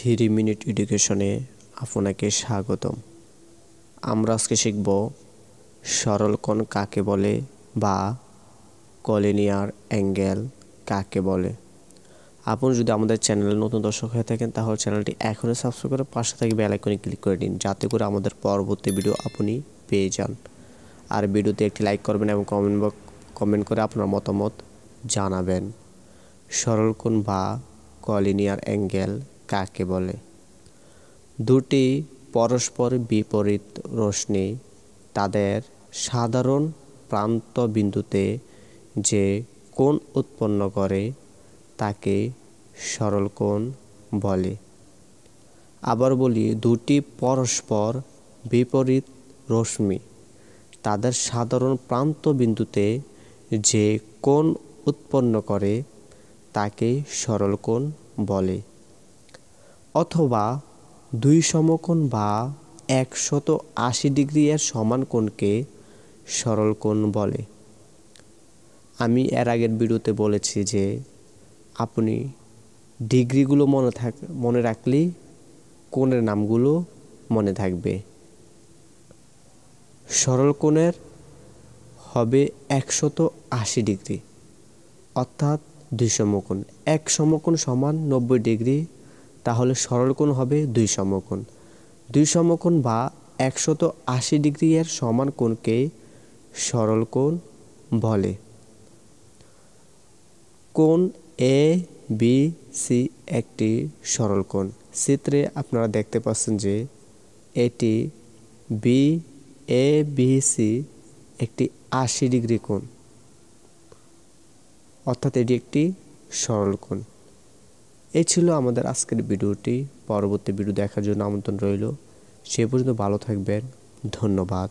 3 minute এডুকেশনে আপনাকে স্বাগতম। আমরা আজকে শিখব সরল কোণ কাকে বলে বা কলিনিয়ার অ্যাঙ্গেল কাকে বলে। আপনি যদি আমাদের চ্যানেলে নতুন দর্শক হয়ে থাকেন তাহলে চ্যানেলটি এখনই সাবস্ক্রাইব করে পাশে থাকা বেল আইকনে ক্লিক করে দিন, যাতে করে আমাদের পরবর্তী ভিডিও আপনি পেয়ে যান। আর ভিডিওতে একটি লাইক করবেন এবং কমেন্ট করে আপনার মতামত জানাবেন। সরল কোণ বা কলিনিয়ার অ্যাঙ্গেল কাকে বলে? দুটি পরস্পর বিপরীত রশ্মি তাদের সাধারণ প্রান্ত বিন্দুতে যে কোণ উৎপন্ন করে তাকে সরল কোণ বলে। আবার বলি, দুটি পরস্পর বিপরীত রশ্মি তাদের সাধারণ প্রান্ত বিন্দুতে যে কোণ উৎপন্ন করে তাকে সরল কোণ বলে। অথবা দুই সমকোণ বা 180 ডিগ্রি এর সমান কোণকে সরল কোণ বলে। আমি এর আগের ভিডিওতে বলেছি যে আপনি ডিগ্রিগুলো মনে রাখলেই কোণের নামগুলো মনে থাকবে। সরল কোণের হবে 180 ডিগ্রি, অর্থাৎ দুই সমকোণ। এক সমকোণ সমান 90 ডিগ্রি, তাহলে সরল কোণ হবে দুই সমকোণ। দুই সমকোণ বা 180 ডিগ্রি এর সমান কোণকে সরল কোণ বলে। কোণ এ বি সি একটি সরল কোণ। চিত্রে আপনারা দেখতে পাচ্ছেন যে এটি ABC একটি 80 ডিগ্রি কোণ, অর্থাৎ এটি একটি সরল কোণ। এই ছিল আমাদের আজকের ভিডিওটি। পরবর্তী ভিডিও দেখার জন্য আমন্ত্রণ রইল। সে পর্যন্ত ভালো থাকবেন। ধন্যবাদ।